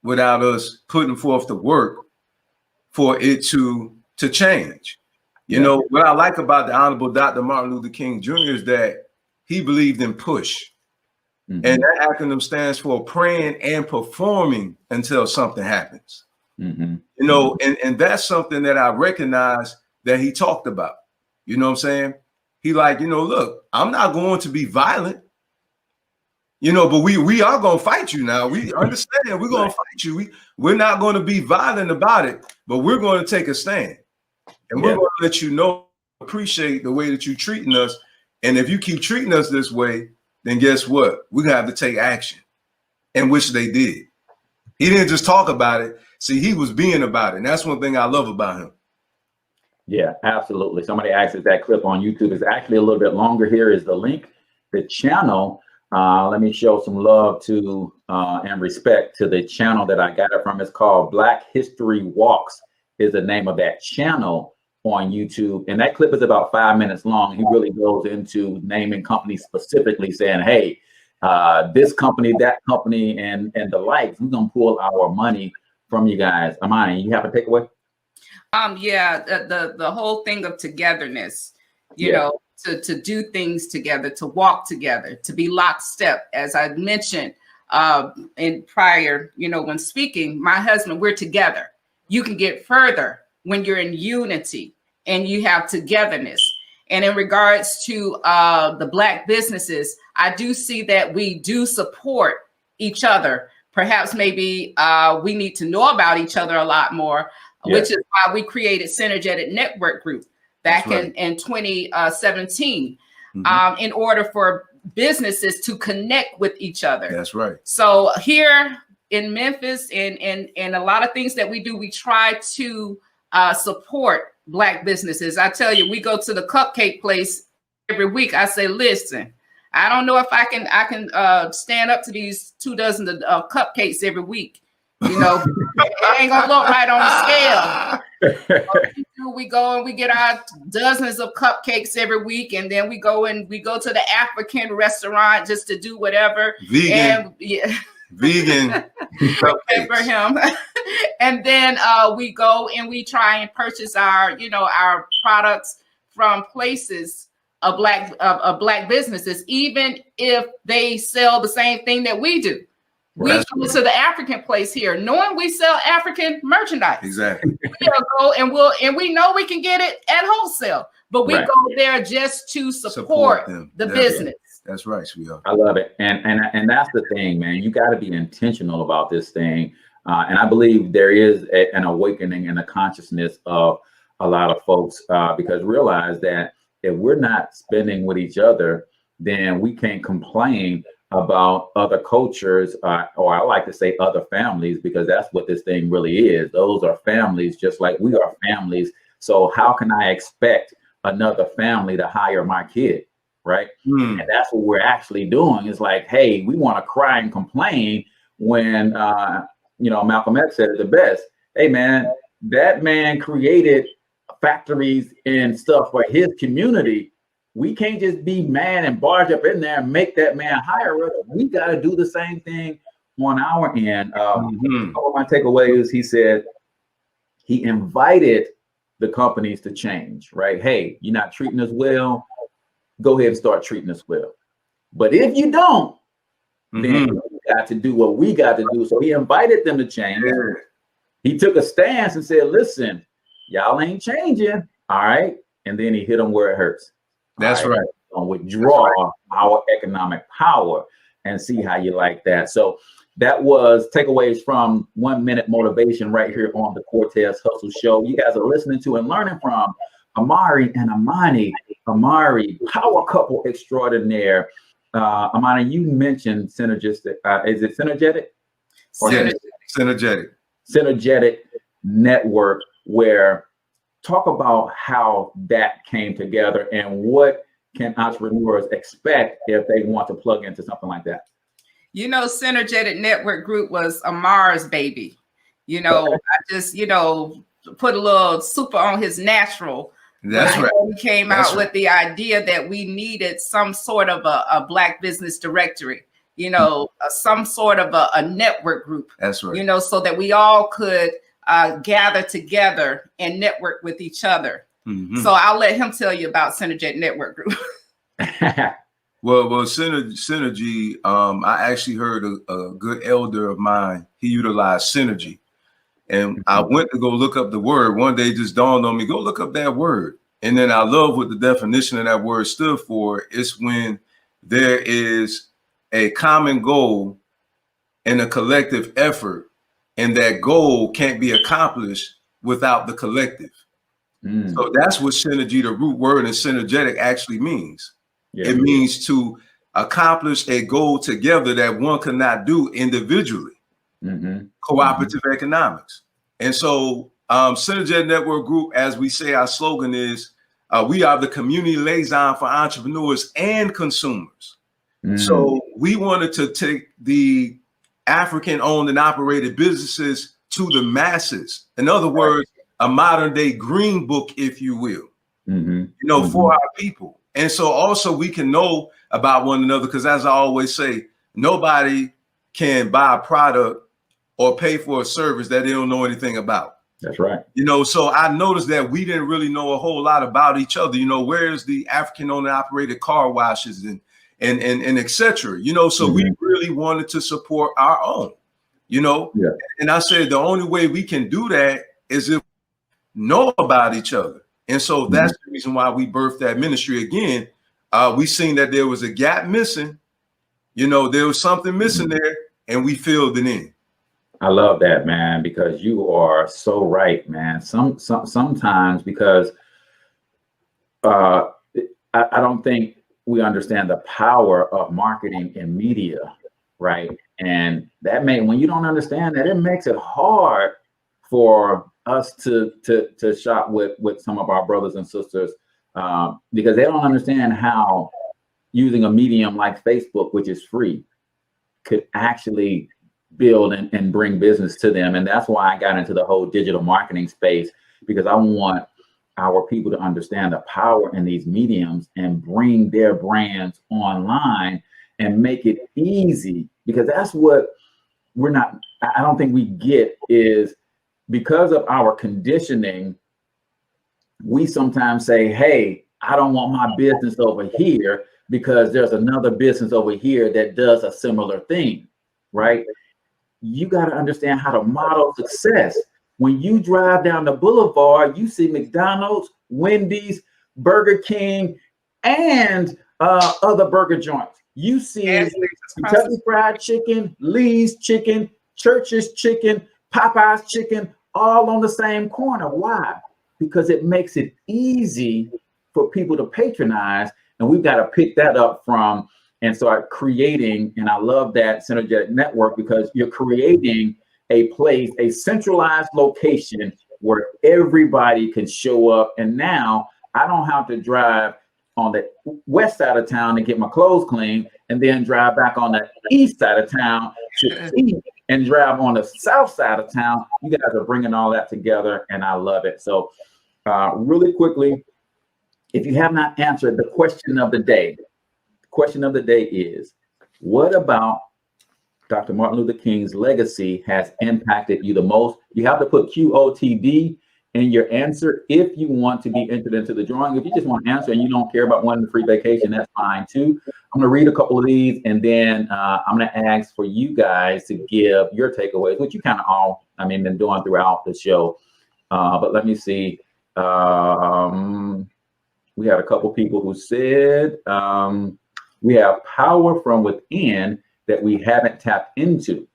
S3: without us putting forth the work for it to change. You know, what I like about the Honorable Dr. Martin Luther King Jr. is that he believed in push. Mm-hmm. And that acronym stands for praying and performing until something happens.
S1: Mm-hmm.
S3: You know, and that's something that I recognize that he talked about. You know what I'm saying? He like, you know, look, I'm not going to be violent. You know, but we are going to fight you now. We understand we're going to fight you. We're not going to be violent about it, but we're going to take a stand. And we're going to let you know, appreciate the way that you're treating us. And if you keep treating us this way, then guess what? We're going to have to take action. And which they did. He didn't just talk about it. See, he was being about it. And that's one thing I love about him.
S1: Yeah, absolutely. Somebody asked if that clip on YouTube is actually a little bit longer. Here is the link, the channel. Let me show some love to and respect to the channel that I got it from. It's called Black History Walks is the name of that channel on YouTube. And that clip is about 5 minutes long. He really goes into naming companies specifically, saying, hey, this company, that company, and the likes. We're going to pull our money from you guys. Amani, you have a takeaway?
S4: Yeah, the whole thing of togetherness, you know, to do things together, to walk together, to be lockstep. As I mentioned in prior, you know, when speaking, my husband, we're together. You can get further when you're in unity and you have togetherness. And in regards to the Black businesses, I do see that we do support each other. Perhaps maybe we need to know about each other a lot more, which is why we created Synergetic Network Group back in 2017, in order for businesses to connect with each other.
S3: That's right.
S4: So here in Memphis and a lot of things that we do, we try to support Black businesses. I tell you, we go to the cupcake place every week. I say, listen, I don't know if I can stand up to these 2 dozen of cupcakes every week. You know, it ain't gonna look right on the scale. We go and we get our dozens of cupcakes every week, and then we go to the African restaurant just to do whatever. Vegan. And, vegan for him. And then we go and we try and purchase our products from places black businesses, even if they sell the same thing that we do. We go to the African place here, knowing we sell African merchandise.
S3: Exactly.
S4: We'll go and we know we can get it at wholesale, but we go there just to support the business.
S3: That's right, sweetheart.
S1: I love it, and that's the thing, man. You got to be intentional about this thing, and I believe there is an awakening in the consciousness of a lot of folks because realize that if we're not spending with each other, then we can't complain about other cultures, or I like to say other families, because that's what this thing really is. Those are families, just like we are families. So how can I expect another family to hire my kid, right? And that's what we're actually doing. Is like, hey, we want to cry and complain when, Malcolm X said it the best. Hey, man, that man created factories and stuff for his community. We can't just be mad and barge up in there and make that man hire us. We got to do the same thing on our end. One of my takeaways, he said he invited the companies to change, right? Hey, you're not treating us well. Go ahead and start treating us well. But if you don't, then we got to do what we got to do. So he invited them to change. He took a stance and said, listen, y'all ain't changing. All right. And then he hit them where it hurts.
S3: That's right.
S1: Withdraw our economic power and see how you like that. So that was takeaways from 1 Minute Motivation right here on the Cortez Hustle Show. You guys are listening to and learning from Amari and Amani. Amari, power couple extraordinaire. Amani, you mentioned synergistic. Is it synergetic?
S3: Synergetic.
S1: Synergetic network, where talk about how that came together and what can entrepreneurs expect if they want to plug into something like that?
S4: Synergetic Network Group was Amar's baby. I just, put a little super on his natural.
S3: That's right.
S4: He came out with the idea that we needed some sort of a Black business directory, some sort of a network group.
S3: That's right. So
S4: that we all could gather together and network with each other. So I'll let him tell you about Synergetic Network Group.
S3: Well, synergy. I actually heard a good elder of mine. He utilized synergy, and I went to go look up the word. One day, it just dawned on me: go look up that word. And then I love what the definition of that word stood for. It's when there is a common goal and a collective effort, and that goal can't be accomplished without the collective. So that's what synergy, the root word in synergetic, actually means. It means to accomplish a goal together that one cannot do individually. Cooperative economics. And so Synergetic Network Group, as we say, our slogan is, we are the community liaison for entrepreneurs and consumers. So we wanted to take the African owned and operated businesses to the masses. In other words, a modern day green book, if you will, for our people. And so also we can know about one another, because as I always say, nobody can buy a product or pay for a service that they don't know anything about.
S1: That's right.
S3: So I noticed that we didn't really know a whole lot about each other. Where's the African owned and operated car washes and et cetera, so we really wanted to support our own, and I said, the only way we can do that is if we know about each other. And so that's the reason why we birthed that ministry. Again, we seen that there was a gap missing, there was something missing there, and we filled it in.
S1: I love that, man, because you are so right, man. Sometimes because I don't think we understand the power of marketing and media, right? And that when you don't understand that, it makes it hard for us to shop with some of our brothers and sisters because they don't understand how using a medium like Facebook, which is free, could actually build and bring business to them. And that's why I got into the whole digital marketing space, because I want our people to understand the power in these mediums and bring their brands online and make it easy, because that's what I don't think we get is because of our conditioning, we sometimes say, hey, I don't want my business over here because there's another business over here that does a similar thing, right? You got to understand how to model success. When you drive down the boulevard, you see McDonald's, Wendy's, Burger King, and other burger joints. You see Kentucky Fried Chicken, Lee's Chicken, Church's Chicken, Popeye's Chicken, all on the same corner. Why? Because it makes it easy for people to patronize, and we've got to pick that up from and start creating. And I love that synergetic network because you're creating a place, a centralized location where everybody can show up. And now I don't have to drive on the west side of town to get my clothes clean and then drive back on the east side of town to eat and drive on the south side of town. You guys are bringing all that together, and I love it. So really quickly, if you have not answered the question of the day, is, what about Dr. Martin Luther King's legacy has impacted you the most? You have to put QOTD in your answer if you want to be entered into the drawing. If you just want to answer and you don't care about wanting a free vacation, that's fine too. I'm going to read a couple of these, and then I'm going to ask for you guys to give your takeaways, which you kind of all, been doing throughout the show. But let me see. We had a couple people who said we have power from within that we haven't tapped into.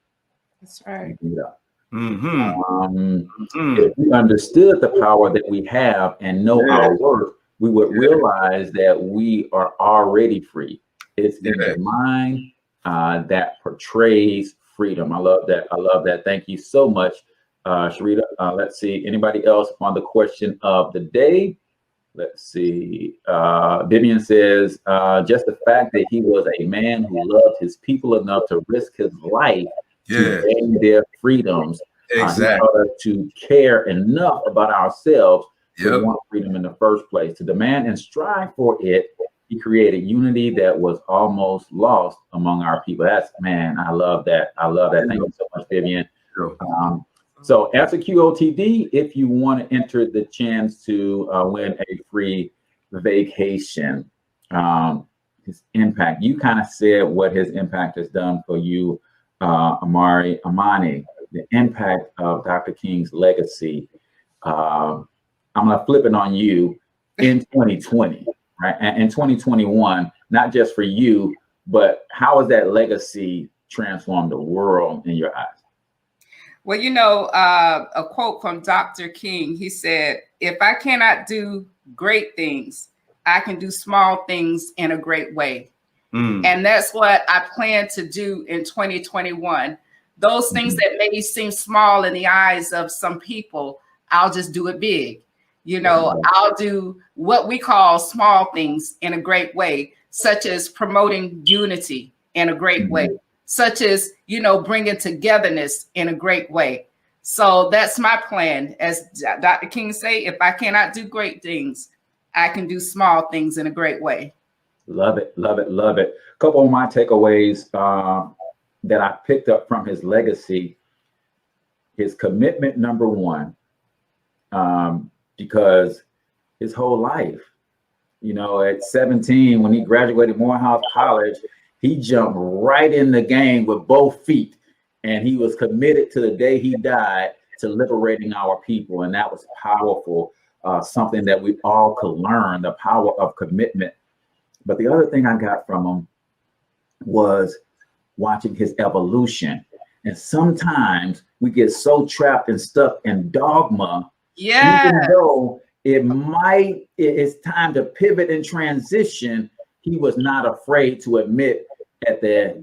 S4: That's right.
S1: Yeah. If we understood the power that we have and know our worth, we would realize that we are already free. It's in the mind that portrays freedom. I love that. I love that. Thank you so much, Sharita. Let's see. Anybody else on the question of the day? Let's see. Vivian says, just the fact that he was a man who loved his people enough to risk his life to gain their freedoms. Exactly. To care enough about ourselves to want freedom in the first place, to demand and strive for it. He created unity that was almost lost among our people. That's, man, I love that. I love that. Thank you so much, Vivian. So answer QOTD if you want to enter the chance to win a free vacation. His impact. You kind of said what his impact has done for you, Amani. The impact of Dr. King's legacy. I'm going to flip it on you in 2020, right? And in 2021, not just for you, but how has that legacy transformed the world in your eyes?
S4: Well, a quote from Dr. King, he said, if I cannot do great things, I can do small things in a great way. And that's what I plan to do in 2021. Those things that may seem small in the eyes of some people, I'll just do it big. I'll do what we call small things in a great way, such as promoting unity in a great way, such as, bringing togetherness in a great way. So that's my plan. As Dr. King say, if I cannot do great things, I can do small things in a great way.
S1: Love it, love it, love it. A couple of my takeaways that I picked up from his legacy, his commitment, number one, because his whole life, at 17, when he graduated Morehouse College, he jumped right in the game with both feet, and he was committed to the day he died to liberating our people. And that was powerful, something that we all could learn, the power of commitment. But the other thing I got from him was watching his evolution. And sometimes we get so trapped and stuck in dogma, even though it's time to pivot and transition. He was not afraid to admit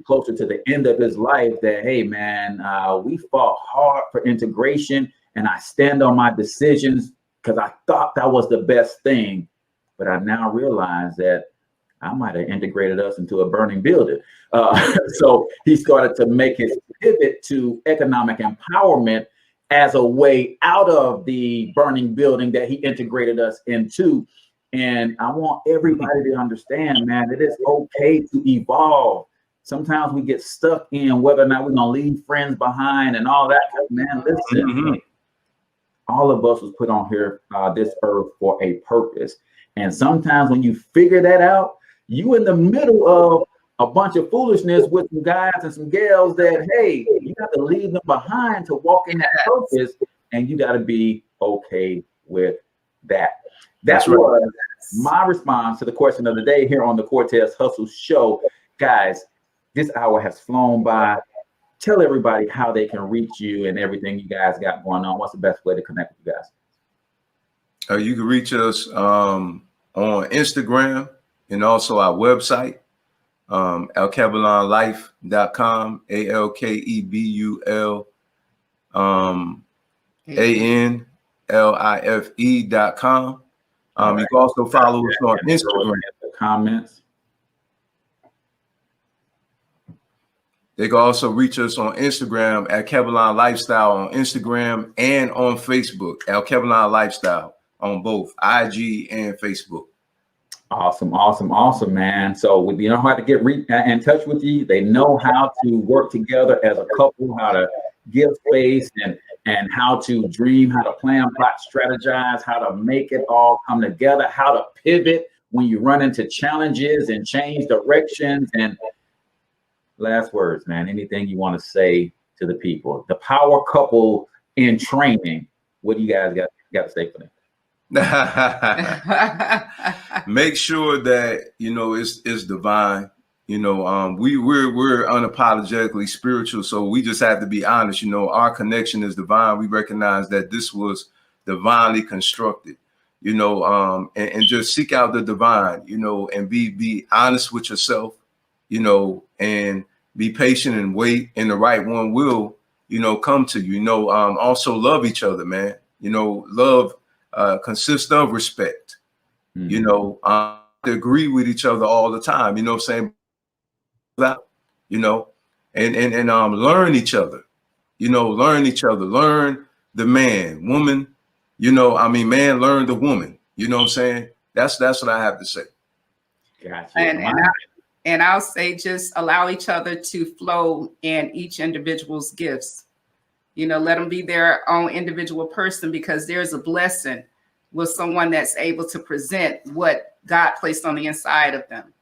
S1: closer to the end of his life that, hey man, we fought hard for integration, and I stand on my decisions because I thought that was the best thing. But I now realize that I might have integrated us into a burning building. So he started to make his pivot to economic empowerment as a way out of the burning building that he integrated us into. And I want everybody to understand, man, it is okay to evolve. Sometimes we get stuck in whether or not we're going to leave friends behind and all that. Man, listen, all of us was put on here, this earth for a purpose. And sometimes when you figure that out, you in the middle of a bunch of foolishness with some guys and some gals that, hey, you got to leave them behind to walk in that purpose, and you got to be okay with that. That's was my response to the question of the day here on the Cortez Hustle Show. Guys, this hour has flown by. Tell everybody how they can reach you and everything you guys got going on. What's the best way to connect with you guys?
S3: You can reach us on Instagram and also our website, alkebulanlife.com, ALKEBULANLIFE.com. You can also follow us on Instagram.
S1: The comments.
S3: They can also reach us on Instagram at Kebulan Lifestyle on Instagram and on Facebook, at Kebulan Lifestyle on both IG and Facebook.
S1: Awesome, awesome, awesome, man. So you know how to get in touch with you. They know how to work together as a couple, how to give space and how to dream, how to plan, plot, strategize, how to make it all come together, how to pivot when you run into challenges and change directions. And last words, man, anything you want to say to the people, the power couple in training, what do you guys got to say for them?
S3: Make sure that, you know, it's divine. You know, we're unapologetically spiritual, so we just have to be honest. You know, our connection is divine. We recognize that this was divinely constructed, you know, and just seek out the divine, you know, and be honest with yourself, you know, and be patient and wait, and the right one will, you know, come to you. You know, also love each other, man. You know, love consists of respect. You know, to agree with each other all the time. You know what I'm saying? You know, and learn each other. You know, learn each other. Learn the man, woman. You know, I mean, man, learn the woman. You know what I'm saying? That's what I have to say.
S1: Gotcha.
S4: And I'll say just allow each other to flow in each individual's gifts. You know, let them be their own individual person, because there's a blessing with someone that's able to present what God placed on the inside of them.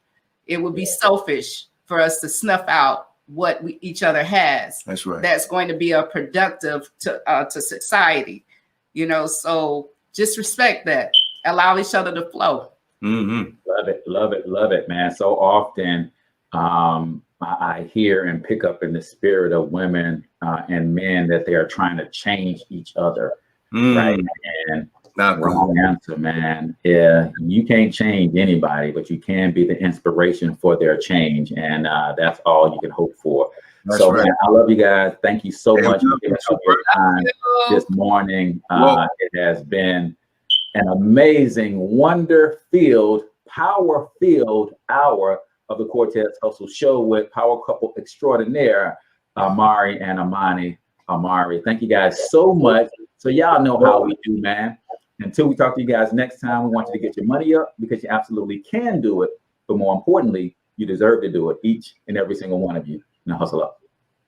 S4: It would be selfish for us to snuff out what each other has.
S3: That's right.
S4: That's going to be a productive to society. You know, so just respect that. Allow each other to flow.
S3: Mm-hmm.
S1: Love it, love it, love it, man. So often I hear and pick up in the spirit of women and men that they are trying to change each other, right? And
S3: not
S1: wrong answer, man. Yeah, you can't change anybody, but you can be the inspiration for their change, and that's all you can hope for.
S3: That's
S1: so,
S3: right.
S1: Man, I love you guys. Thank you so much for giving us your time this morning. It has been an amazing, wonder-filled, power-filled hour of the Cortez Hustle Show with power couple extraordinaire, Amari and Amani. Amari, thank you guys so much. So y'all know how we do, man. Until we talk to you guys next time, we want you to get your money up, because you absolutely can do it. But more importantly, you deserve to do it, each and every single one of you. Now hustle up.